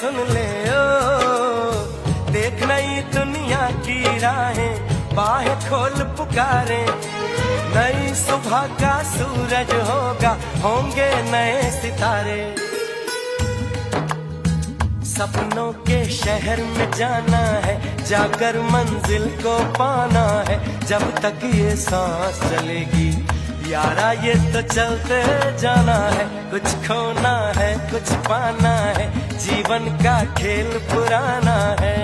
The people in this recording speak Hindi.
सुन ले ओ, देख नई दुनिया की राहें, बाहें खोल पुकारे। नई सुबह का सूरज होगा, होंगे नए सितारे। सपनों के शहर में जाना है, जाकर मंजिल को पाना है। जब तक ये सांस चलेगी यारा ये तो चलते जाना है। कुछ खोना है कुछ पाना है, जीवन का खेल पुराना है।